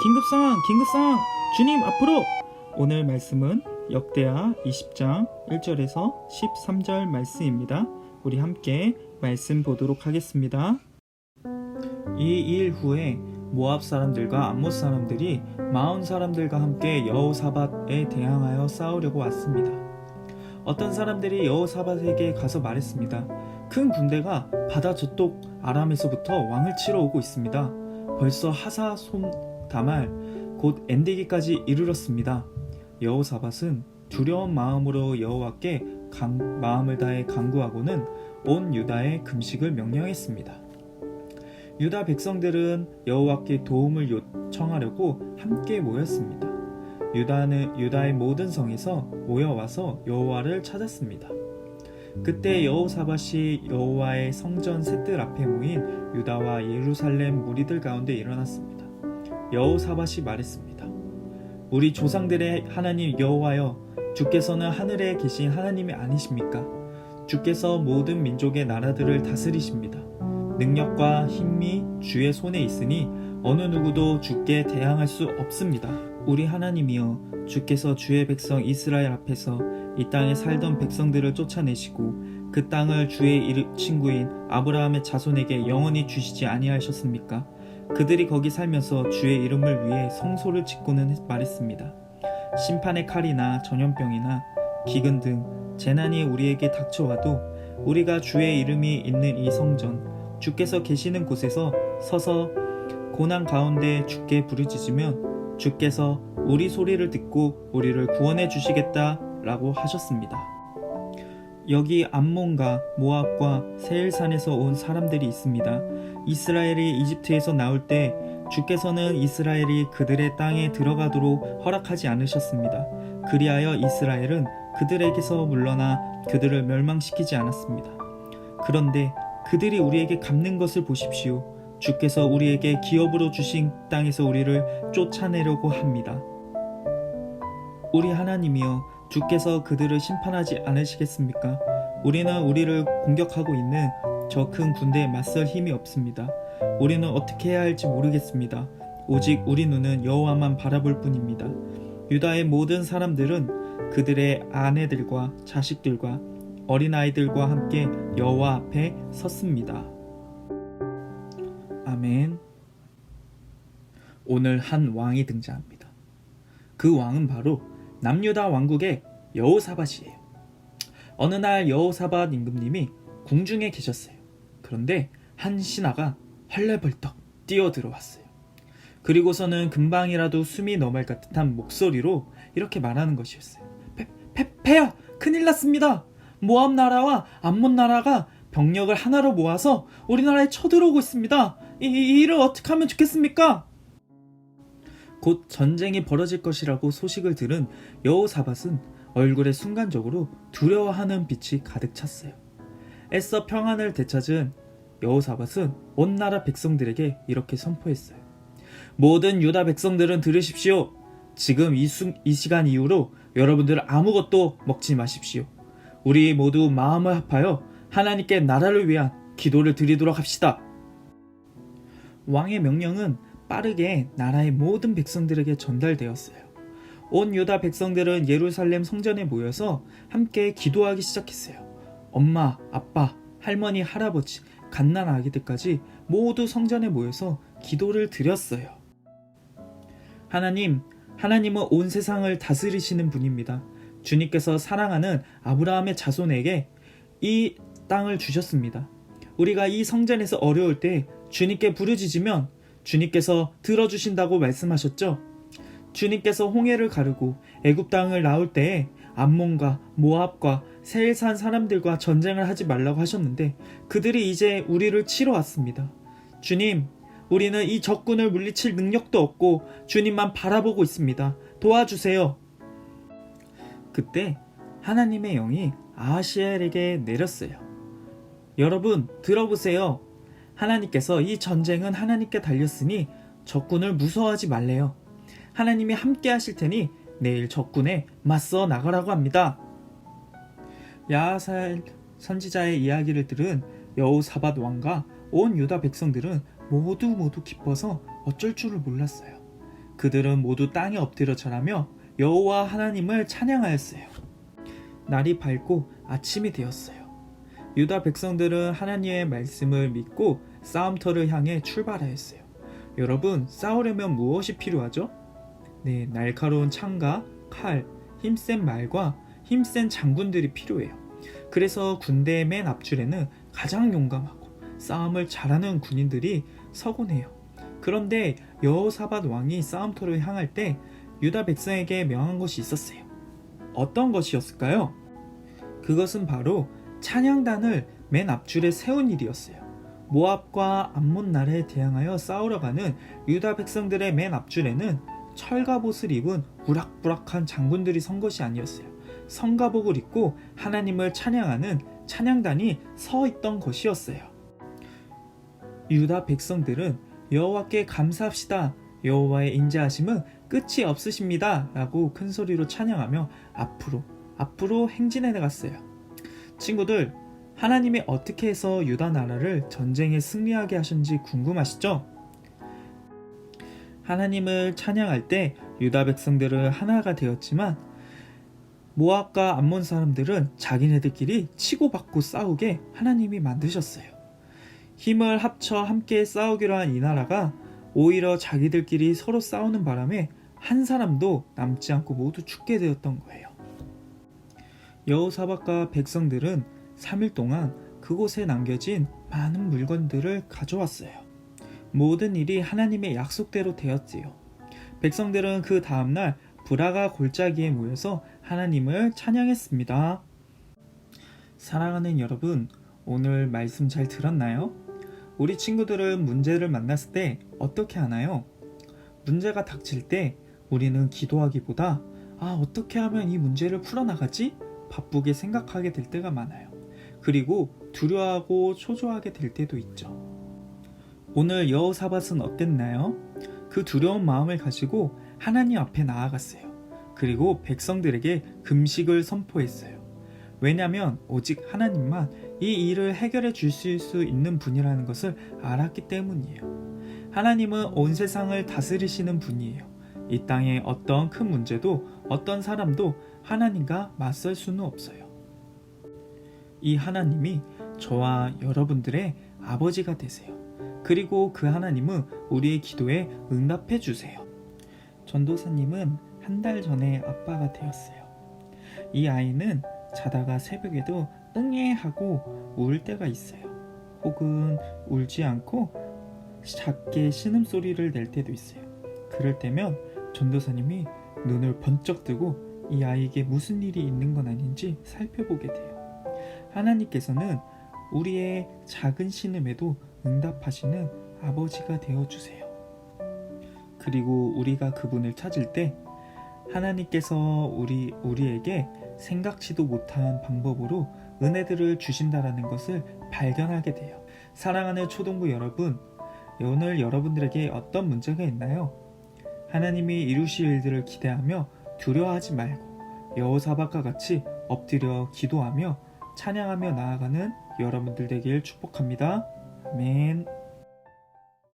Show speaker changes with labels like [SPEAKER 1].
[SPEAKER 1] 긴급 상황! 주님 앞으로! 오늘 말씀은 역대하 20장 1절에서 13절 말씀입니다. 우리 함께 말씀 보도록 하겠습니다. 이 일 후에 모압 사람들과 암몬 사람들이 마온 사람들과 함께 여호사밧에 대항하여 싸우려고 왔습니다. 어떤 사람들이 여호사밧에게 가서 말했습니다. 큰 군대가 바다 저쪽 아람에서부터 왕을 치러 오고 있습니다. 벌써 하사솜다말 곧 엔디기까지 이르렀습니다. 여호사밧은 두려운 마음으로 여호와께 마음을 다해 간구하고는 온 유다에 금식을 명령했습니다. 유다 백성들은 여호와께 도움을 요청하려고 함께 모였습니다. 유다의 모든 성에서 모여와서 여호와를 찾았습니다. 그때 여호사밧이 여호와의 성전 셋들 앞에 모인 유다와 예루살렘 무리들 가운데 일어났습니다. 여호사밧이 말했습니다. 우리 조상들의 하나님 여호와여, 주께서는 하늘에 계신 하나님이 아니십니까? 주께서 모든 민족의 나라들을 다스리십니다. 능력과 힘이 주의 손에 있으니 어느 누구도 주께 대항할 수 없습니다. 우리 하나님이여, 주께서 주의 백성 이스라엘 앞에서 이 땅에 살던 백성들을 쫓아내시고 그 땅을 주의 친구인 아브라함의 자손에게 영원히 주시지 아니하셨습니까? 그들이 거기 살면서 주의 이름을 위해 성소를 짓고는 말했습니다. 심판의 칼이나 전염병이나 기근 등 재난이 우리에게 닥쳐와도 우리가 주의 이름이 있는 이 성전, 주께서 계시는 곳에서 서서 고난 가운데 주께 부르짖으면 주께서 우리 소리를 듣고 우리를 구원해 주시겠다 라고 하셨습니다. 여기 암몬과 모압과 세일산에서 온 사람들이 있습니다. 이스라엘이 이집트에서 나올 때 주께서는 이스라엘이 그들의 땅에 들어가도록 허락하지 않으셨습니다. 그리하여 이스라엘은 그들에게서 물러나 그들을 멸망시키지 않았습니다. 그런데 그들이 우리에게 갚는 것을 보십시오. 주께서 우리에게 기업으로 주신 땅에서 우리를 쫓아내려고 합니다. 우리 하나님이여, 주께서 그들을 심판하지 않으시겠습니까? 우리는 우리를 공격하고 있는 저 큰 군대에 맞설 힘이 없습니다. 우리는 어떻게 해야 할지 모르겠습니다. 오직 우리 눈은 여호와만 바라볼 뿐입니다. 유다의 모든 사람들은 그들의 아내들과 자식들과 어린아이들과 함께 여호와 앞에 섰습니다. 아멘. 오늘 한 왕이 등장합니다. 그 왕은 바로 남유다 왕국의 여호사밧이에요. 어느 날 여호사밧 임금님이 궁중에 계셨어요. 그런데 한 신하가 헐레벌떡 뛰어들어왔어요. 그리고서는 금방이라도 숨이 넘어갈 듯한 목소리로 이렇게 말하는 것이었어요. 폐하! 큰일 났습니다. 모압 나라와 암몬 나라가 병력을 하나로 모아서 우리나라에 쳐들어오고 있습니다. 이 일을 어떻게 하면 좋겠습니까? 곧 전쟁이 벌어질 것이라고 소식을 들은 여호사밧은 얼굴에 순간적으로 두려워하는 빛이 가득 찼어요. 애써 평안을 되찾은 여호사밧은 온 나라 백성들에게 이렇게 선포했어요. 모든 유다 백성들은 들으십시오. 지금 이 시간 이후로 여러분들 아무것도 먹지 마십시오. 우리 모두 마음을 합하여 하나님께 나라를 위한 기도를 드리도록 합시다. 왕의 명령은 빠르게 나라의 모든 백성들에게 전달되었어요. 온 유다 백성들은 예루살렘 성전에 모여서 함께 기도하기 시작했어요. 엄마, 아빠, 할머니, 할아버지, 갓난 아기들까지 모두 성전에 모여서 기도를 드렸어요. 하나님은 온 세상을 다스리시는 분입니다. 주님께서 사랑하는 아브라함의 자손에게 이 땅을 주셨습니다. 우리가 이 성전에서 어려울 때 주님께 부르짖으면 주님께서 들어주신다고 말씀하셨죠. 주님께서 홍해를 가르고 애굽 땅을 나올 때에 암몬과 모압과 세일산 사람들과 전쟁을 하지 말라고 하셨는데 그들이 이제 우리를 치러 왔습니다. 주님, 우리는 이 적군을 물리칠 능력도 없고 주님만 바라보고 있습니다. 도와주세요. 그때 하나님의 영이 아하시엘에게 내렸어요. 여러분, 들어보세요. 하나님께서 이 전쟁은 하나님께 달렸으니 적군을 무서워하지 말래요. 하나님이 함께 하실 테니 내일 적군에 맞서 나가라고 합니다. 야하살 선지자의 이야기를 들은 여호사밧 왕과 온 유다 백성들은 모두 기뻐서 어쩔 줄을 몰랐어요. 그들은 모두 땅에 엎드려 절하며 여호와 하나님을 찬양하였어요. 날이 밝고 아침이 되었어요. 유다 백성들은 하나님의 말씀을 믿고 싸움터를 향해 출발하였어요. 여러분, 싸우려면 무엇이 필요하죠? 네, 날카로운 창과 칼, 힘센 말과 힘센 장군들이 필요해요. 그래서 군대의 맨 앞줄에는 가장 용감하고 싸움을 잘하는 군인들이 서곤 해요. 그런데 여호사밧 왕이 싸움터를 향할 때 유다 백성에게 명한 것이 있었어요. 어떤 것이었을까요? 그것은 바로 찬양단을 맨 앞줄에 세운 일이었어요. 모압과 암몬 나라에 대항하여 싸우러 가는 유다 백성들의 맨 앞줄에는 철갑옷을 입은 우락부락한 장군들이 선 것이 아니었어요. 성가복을 입고 하나님을 찬양하는 찬양단이 서 있던 것이었어요. 유다 백성들은 여호와께 감사합시다. 여호와의 인자하심은 끝이 없으십니다. 라고 큰 소리로 찬양하며 앞으로 행진해 나갔어요. 친구들, 하나님이 어떻게 해서 유다 나라를 전쟁에 승리하게 하셨는지 궁금하시죠? 하나님을 찬양할 때 유다 백성들은 하나가 되었지만 모압과 암몬 사람들은 자기네들끼리 치고받고 싸우게 하나님이 만드셨어요. 힘을 합쳐 함께 싸우기로 한 이 나라가 오히려 자기들끼리 서로 싸우는 바람에 한 사람도 남지 않고 모두 죽게 되었던 거예요. 여호사밧과 백성들은 3일 동안 그곳에 남겨진 많은 물건들을 가져왔어요. 모든 일이 하나님의 약속대로 되었지요. 백성들은 그 다음날 브라가 골짜기에 모여서 하나님을 찬양했습니다. 사랑하는 여러분, 오늘 말씀 잘 들었나요? 우리 친구들은 문제를 만났을 때 어떻게 하나요? 문제가 닥칠 때 우리는 기도하기보다 어떻게 하면 이 문제를 풀어나가지? 바쁘게 생각하게 될 때가 많아요. 그리고 두려워하고 초조하게 될 때도 있죠. 오늘 여호사밧은 어땠나요? 그 두려운 마음을 가지고 하나님 앞에 나아갔어요. 그리고 백성들에게 금식을 선포했어요. 왜냐하면 오직 하나님만 이 일을 해결해 주실 수 있는 분이라는 것을 알았기 때문이에요. 하나님은 온 세상을 다스리시는 분이에요. 이 땅에 어떤 큰 문제도 어떤 사람도 하나님과 맞설 수는 없어요. 이 하나님이 저와 여러분들의 아버지가 되세요. 그리고 그 하나님은 우리의 기도에 응답해 주세요. 전도사님은 한 달 전에 아빠가 되었어요. 이 아이는 자다가 새벽에도 응애 하고 울 때가 있어요. 혹은 울지 않고 작게 신음소리를 낼 때도 있어요. 그럴 때면 전도사님이 눈을 번쩍 뜨고 이 아이에게 무슨 일이 있는 건 아닌지 살펴보게 돼요. 하나님께서는 우리의 작은 신음에도 응답하시는 아버지가 되어주세요. 그리고 우리가 그분을 찾을 때 하나님께서 우리에게 생각지도 못한 방법으로 은혜들을 주신다라는 것을 발견하게 돼요. 사랑하는 초등부 여러분, 오늘 여러분들에게 어떤 문제가 있나요? 하나님이 이루실 일들을 기대하며 두려워하지 말고 여호사밧과 같이 엎드려 기도하며 찬양하며 나아가는 여러분들 되길 축복합니다. 아멘.